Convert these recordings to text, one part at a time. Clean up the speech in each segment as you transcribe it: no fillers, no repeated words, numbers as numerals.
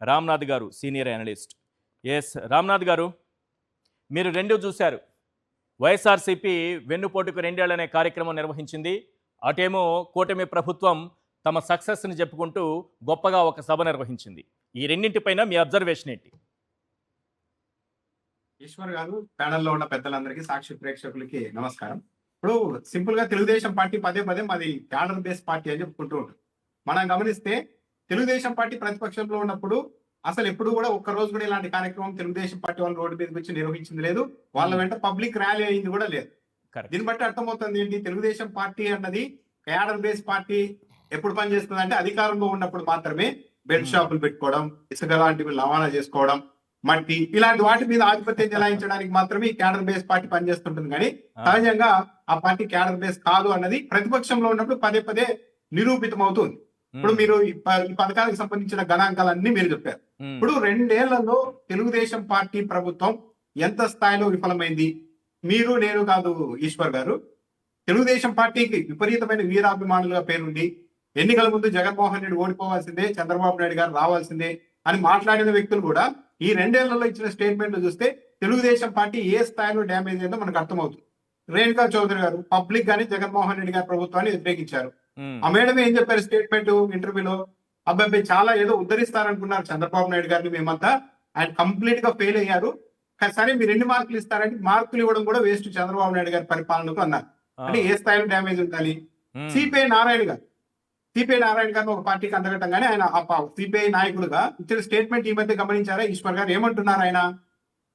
రామ్నాథ్ గారు, senior analyst. Ramnath గారు, మీరు రెండు చూశారు. వైఎస్ఆర్సీపీ వెన్నుపోటుకు రెండేళ్లనే కార్యక్రమం నిర్వహించింది. అటేమో కూటమి ప్రభుత్వం తమ సక్సెస్ని చెప్పుకుంటూ గొప్పగా ఒక సభ నిర్వహించింది. ఈ రెండింటిపైన మీ అబ్జర్వేషన్ ఏంటి? ఈశ్వర్ గారు, ప్యానెల్లో ఉన్న పెద్దలందరికీ, సాక్షి ప్రేక్షకులకి నమస్కారం. ఇప్పుడు సింపుల్ గా తెలుగుదేశం పార్టీ పదే పదే మాది క్యాడర్ బేస్ పార్టీ అని చెప్పుకుంటూ ఉంటుంది. మనం గమనిస్తే తెలుగుదేశం పార్టీ ప్రతిపక్షంలో ఉన్నప్పుడు అసలు ఎప్పుడు కూడా ఒక్క రోజు కూడా ఇలాంటి కార్యక్రమం తెలుగుదేశం పార్టీ వాళ్ళు రోడ్డు మీదకి వచ్చి నిర్వహించింది లేదు. వాళ్ళ వెంట పబ్లిక్ ర్యాలీ అయింది కూడా లేదు. దీన్ని బట్టి అర్థమవుతుంది ఏంటి, తెలుగుదేశం పార్టీ అన్నది క్యాడర్ బేస్ పార్టీ ఎప్పుడు పనిచేస్తుంది అంటే అధికారంలో ఉన్నప్పుడు మాత్రమే బెడ్ షాపులు పెట్టుకోవడం, ఇసుక లాంటివి రవాణా చేసుకోవడం, మట్టి ఇలాంటి వాటి మీద ఆధిపత్యం చెలాయించడానికి మాత్రమే ఈ క్యాడర్ బేస్ పార్టీ పనిచేస్తుంటుంది. కానీ సహజంగా ఆ పార్టీ క్యాడర్ బేస్ కాదు అన్నది ప్రతిపక్షంలో ఉన్నప్పుడు పదే పదే నిరూపితం అవుతుంది. ఇప్పుడు మీరు ఈ పథకాలకు సంబంధించిన గణాంకాలన్నీ మీరు చెప్పారు. ఇప్పుడు 2 ఏళ్లలో తెలుగుదేశం పార్టీ ప్రభుత్వం ఎంత స్థాయిలో విఫలమైంది? మీరు నేను కాదు ఈశ్వర్ గారు, తెలుగుదేశం పార్టీకి విపరీతమైన వీరాభిమానులుగా పేరుండి ఎన్నికల ముందు జగన్మోహన్ రెడ్డి ఓడిపోవాల్సిందే, చంద్రబాబు నాయుడు గారు రావాల్సిందే అని మాట్లాడిన వ్యక్తులు కూడా ఈ 2 ఏళ్లలో ఇచ్చిన స్టేట్మెంట్లు చూస్తే తెలుగుదేశం పార్టీ ఏ స్థాయిలో డ్యామేజ్ అయిందో మనకు అర్థమవుతుంది. రేణుకా చౌదరి గారు పబ్లిక్ గాని జగన్మోహన్ రెడ్డి గారి ప్రభుత్వాన్ని వ్యతిరేకించారు. ఆ మేడం ఏం చెప్పారు స్టేట్మెంట్ ఇంటర్వ్యూలో? అబ్బాయి చాలా ఏదో ఉద్ధరిస్తారనుకున్నారు చంద్రబాబు నాయుడు గారిని, మేమంతా ఆయన కంప్లీట్ గా ఫెయిల్ అయ్యారు, సరే మీరు ఎన్ని మార్కులు ఇస్తారంటే మార్కులు ఇవ్వడం కూడా వేస్ట్ చంద్రబాబు నాయుడు గారి పరిపాలనకు అన్నారు. అంటే ఏ స్థాయిలో డ్యామేజ్ ఉండాలి? సిపిఐ నారాయణ గారిని ఒక పార్టీకి అంతగట్టంగానే ఆయన సిపిఐ నాయకులుగా ఇచ్చిన స్టేట్మెంట్ ఈ మధ్య గమనించారా ఈశ్వర్ గారు? ఏమంటున్నారు ఆయన?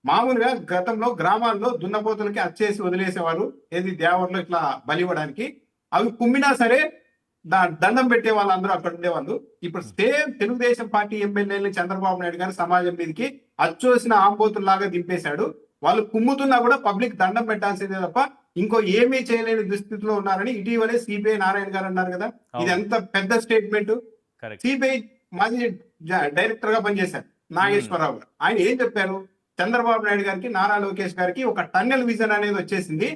మామూలుగా గతంలో గ్రామాల్లో దున్నపోతులకి అచ్చేసి వదిలేసేవారు, ఏది దేవర్లో ఇట్లా బలివ్వడానికి, అవి కుమ్మినా సరే దండం పెట్టే వాళ్ళందరూ అక్కడ ఉండేవాళ్ళు. ఇప్పుడు సేమ్ తెలుగుదేశం పార్టీ ఎమ్మెల్యేలని చంద్రబాబు నాయుడు గారు సమాజం మీదకి అచ్చోసిన ఆంబోతుల్లాగా దింపేశాడు. వాళ్ళు కుమ్ముతున్నా కూడా పబ్లిక్ దండం పెట్టాల్సిందే తప్ప ఇంకో ఏమీ చేయలేని దుస్థితిలో ఉన్నారని ఇటీవలే సిపిఐ నారాయణ గారు అన్నారు కదా. ఇది ఎంత పెద్ద స్టేట్మెంట్. సిపిఐ మాజీ డైరెక్టర్ గా పనిచేశారు నాగేశ్వరరావు గారు. ఆయన ఏం చెప్పారు? చంద్రబాబు నాయుడు గారికి, నారా లోకేష్ గారికి ఒక టన్నెల్ విజన్ అనేది వచ్చేసింది,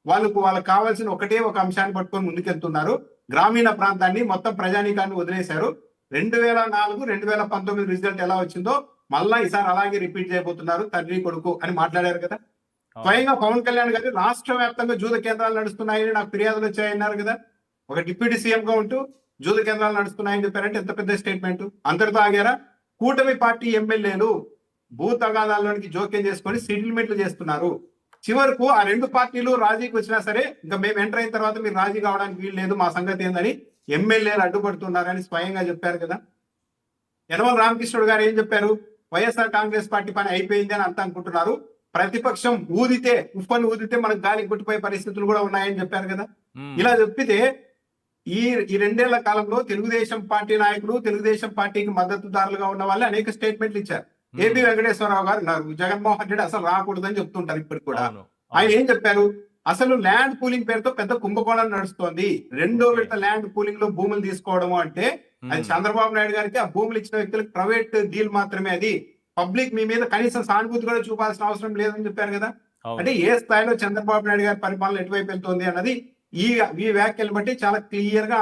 వాళ్ళకు కావాల్సిన ఒకటే ఒక అంశాన్ని పట్టుకొని ముందుకెళ్తున్నారు, గ్రామీణ ప్రాంతాన్ని మొత్తం ప్రజానీకాన్ని వదిలేశారు. 2004, 2019 రిజల్ట్ ఎలా వచ్చిందో మళ్ళా ఈసారి అలాగే రిపీట్ చేయబోతున్నారు తండ్రి కొడుకు అని మాట్లాడారు కదా. స్వయంగా పవన్ కళ్యాణ్ గారు రాష్ట్ర వ్యాప్తంగా జూద కేంద్రాలు నడుస్తున్నాయని నాకు ఫిర్యాదులు వచ్చాయన్నారు కదా. ఒక డిప్యూటీ సీఎం గా ఉంటూ జూద కేంద్రాలు నడుస్తున్నాయని చెప్పారంటే ఎంత పెద్ద స్టేట్మెంట్. అందరితో ఆగారా? కూటమి పార్టీ ఎమ్మెల్యేలు భూ తగాదాల్లోనికి జోక్యం చేసుకొని సెటిల్మెంట్లు చేస్తున్నారు. చివరకు ఆ 2 పార్టీలు రాజీకి వచ్చినా సరే ఇంకా మేము ఎంటర్ అయిన తర్వాత మీరు రాజీ కావడానికి వీలు లేదు, మా సంగతి ఏందని ఎమ్మెల్యేలు అడ్డుపడుతున్నారని స్వయంగా చెప్పారు కదా. యనమల రామకృష్ణుడు గారు ఏం చెప్పారు? వైఎస్ఆర్ కాంగ్రెస్ పార్టీ పని అయిపోయింది అని అంతా అనుకుంటున్నారు, ప్రతిపక్షం ఉప్పని ఊదితే మనకు గాలికి కొట్టిపోయే పరిస్థితులు కూడా ఉన్నాయని చెప్పారు కదా. ఇలా చెప్పితే ఈ 2 ఏళ్ల కాలంలో తెలుగుదేశం పార్టీ నాయకులు, తెలుగుదేశం పార్టీకి మద్దతుదారులుగా ఉన్న వాళ్ళు అనేక స్టేట్మెంట్లు ఇచ్చారు. ఏపీ వెంకటేశ్వరరావు గారు ఉన్నారు, జగన్మోహన్ రెడ్డి అసలు రాకూడదని చెప్తుంటారు ఇప్పటికి కూడా. ఆయన ఏం చెప్పారు? అసలు ల్యాండ్ పూలింగ్ పేరుతో పెద్ద కుంభకోణం నడుస్తోంది, 2వ విడత ల్యాండ్ పూలింగ్ లో భూములు తీసుకోవడము అంటే అది చంద్రబాబు నాయుడు గారికి ఆ భూములు ఇచ్చిన వ్యక్తులకు ప్రైవేట్ డీల్ మాత్రమే, అది పబ్లిక్ మీ మీద కనీసం సానుభూతి కూడా చూపాల్సిన అవసరం లేదని చెప్పారు కదా. అంటే ఏ స్థాయిలో చంద్రబాబు నాయుడు గారి పరిపాలన ఎటువైపు వెళ్తుంది అన్నది ఈ వ్యాఖ్యలు బట్టి చాలా క్లియర్ గా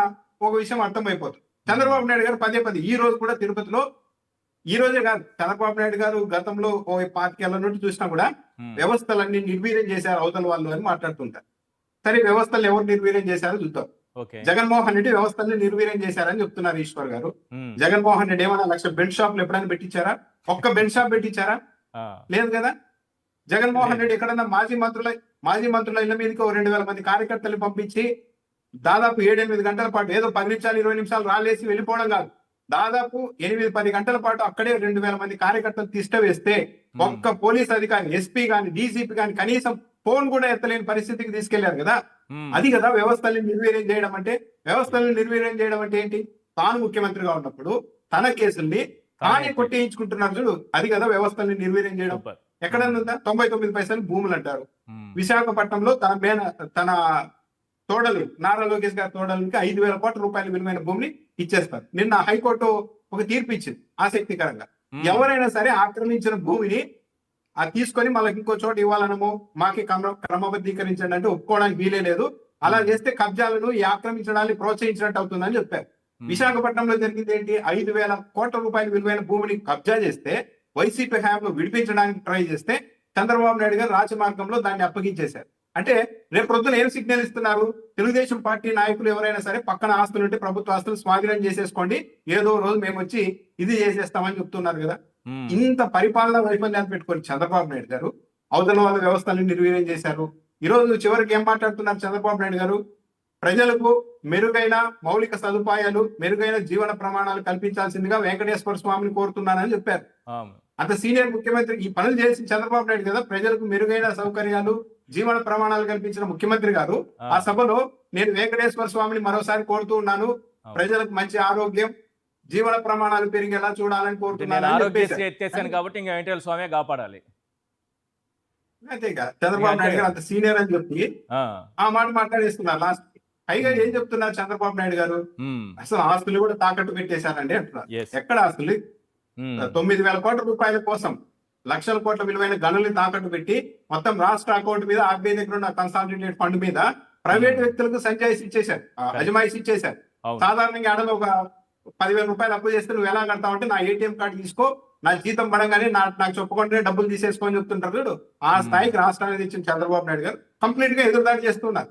ఒక విషయం అర్థమైపోతుంది. చంద్రబాబు నాయుడు గారు పదే పదే ఈ రోజు కూడా తిరుపతిలో, ఈ రోజే కాదు చంద్రబాబు నాయుడు గారు గతంలో 25 ఏళ్ల నుండి చూసినా కూడా వ్యవస్థలన్నీ నిర్వీర్యం చేశారు అవతల వాళ్ళు అని మాట్లాడుతుంటారు. సరే వ్యవస్థలు ఎవరు నిర్వీర్యం చేశారో చూద్దాం. జగన్మోహన్ రెడ్డి వ్యవస్థల్ని నిర్వీర్యం చేశారని చెప్తున్నారు ఈశ్వర్ గారు. జగన్మోహన్ రెడ్డి ఏమైనా 1,00,000 బెడ్ షాప్లు ఎప్పుడైనా పెట్టించారా? ఒక్క బెడ్ షాప్ పెట్టించారా? లేదు కదా. జగన్మోహన్ రెడ్డి ఎక్కడన్నా మాజీ మంత్రుల ఇళ్ల మీదకి 2,000 మంది కార్యకర్తలు పంపించి దాదాపు 7-8 గంటల పాటు ఏదో 10 నిమిషాలు 20 నిమిషాలు రాలేసి వెళ్ళిపోవడం కాదు, దాదాపు 8-10 గంటల పాటు అక్కడే 2,000 మంది కార్యకర్తలు తిష్ట వేస్తే ఒక్క పోలీస్ అధికారి, ఎస్పీ గాని, డీసీపీ గాని కనీసం ఫోన్ కూడా ఎత్తలేని పరిస్థితికి తీసుకెళ్లారు కదా. అది కదా వ్యవస్థల్ని నిర్వీర్యం చేయడం అంటే. వ్యవస్థల్ని నిర్వీర్యం చేయడం అంటే ఏంటి? తాను ముఖ్యమంత్రిగా ఉన్నప్పుడు తన కేసుల్ని తానే కొట్టేయించుకుంటున్నారు చూడు, అది కదా వ్యవస్థల్ని నిర్వీర్యం చేయడం. ఎక్కడన్నా 99 పైసలు భూములు అంటారు. విశాఖపట్నంలో తన తోడలు నారా లోకేష్ గారి తోడలకి 5,000 కోట్ల రూపాయల విలువైన భూమిని ఇచ్చేస్తారు. నిన్న హైకోర్టు ఒక తీర్పు ఇచ్చింది ఆసక్తికరంగా. ఎవరైనా సరే ఆక్రమించిన భూమిని అది తీసుకొని మళ్ళీ ఇంకో చోట ఇవ్వాలనము, మాకి క్రమబద్ధీకరించండి అంటే ఒప్పుకోవడానికి వీలే లేదు. అలా చేస్తే కబ్జాలను ఈ ఆక్రమించడాన్ని ప్రోత్సహించినట్టు అవుతుందని చెప్పారు. విశాఖపట్నంలో జరిగింది ఏంటి? 5,000 కోట్ల రూపాయల విలువైన భూమిని కబ్జా చేస్తే వైసీపీ హయాంలో విడిపించడానికి ట్రై చేస్తే చంద్రబాబు నాయుడు గారు రాజమార్గంలో దాన్ని అప్పగించేశారు. అంటే రేపు ప్రొద్దున ఏం సిగ్నల్ ఇస్తున్నారు? తెలుగుదేశం పార్టీ నాయకులు ఎవరైనా సరే పక్కన ఆస్తులు ఉంటే ప్రభుత్వ ఆస్తులు స్వాధీనం చేసేసుకోండి, ఏదో రోజు మేము వచ్చి ఇది చేసేస్తామని చెప్తున్నారు కదా. ఇంత పరిపాలన వైఫల్యాన్ని పెట్టుకొని చంద్రబాబు నాయుడు గారు అవతల వాళ్ళ వ్యవస్థలను నిర్వీర్యం చేశారు. ఈ రోజు చివరికి ఏం మాట్లాడుతున్నారు చంద్రబాబు నాయుడు గారు? ప్రజలకు మెరుగైన మౌలిక సదుపాయాలు, మెరుగైన జీవన ప్రమాణాలు కల్పించాల్సిందిగా వెంకటేశ్వర స్వామిని కోరుతున్నానని చెప్పారు. అంత సీనియర్ ముఖ్యమంత్రి ఈ పనులు చేసి చంద్రబాబు నాయుడు కదా. ప్రజలకు మెరుగైన సౌకర్యాలు, జీవన ప్రమాణాలు కల్పించిన ముఖ్యమంత్రి గారు ఆ సభలో నేను వెంకటేశ్వర స్వామిని మరోసారి కోరుతూ ఉన్నాను, ప్రజలకు మంచి ఆరోగ్యం, జీవన ప్రమాణాలు పెరిగేలా చూడాలని కోరుతున్నాను. ఆరోగ్యశ్రీ ఎత్తేసాను కాబట్టి ఇంకా వెంకటేశ్వర స్వామి కాపాడాలి. అంతే కదా, చంద్రబాబు నాయుడు గారు అంత సీనియర్ అని చెప్పి ఆ మాట మాట్లాడేస్తున్నారు లాస్ట్. పైగా ఏం చెప్తున్నారు చంద్రబాబు నాయుడు గారు? అసలు ఆస్తులు కూడా తాకట్టు పెట్టేశారండి అంటున్నారు. ఎక్కడ ఆస్తులు? 9,000 కోట్ల రూపాయల కోసం లక్షల కోట్ల విలువైన గనుల్ని తాకట్టు పెట్టి మొత్తం రాష్ట్ర అకౌంట్ మీద, ఆర్బీఐ దగ్గర ఉన్న కన్సాలిడేటెడ్ ఫండ్ మీద ప్రైవేట్ వ్యక్తులకు సంజాయిషి ఇచ్చేశారు, అజమాయిషి ఇచ్చేశారు. సాధారణంగా ఆడలో ఒక 10,000 రూపాయలు అప్పు చేస్తే నువ్వు ఎలా కడతావు అంటే, నా ఏటీఎం కార్డు తీసుకో, నా జీతం పడంగానే నాకు చెప్పుకుంటే డబ్బులు తీసేసుకొని చెప్తుంటారు చూడు. ఆ స్థాయికి రాష్ట్రానికి ఇచ్చిన చంద్రబాబు నాయుడు గారు కంప్లీట్ గా ఎదురుదాడి చేస్తున్నారు.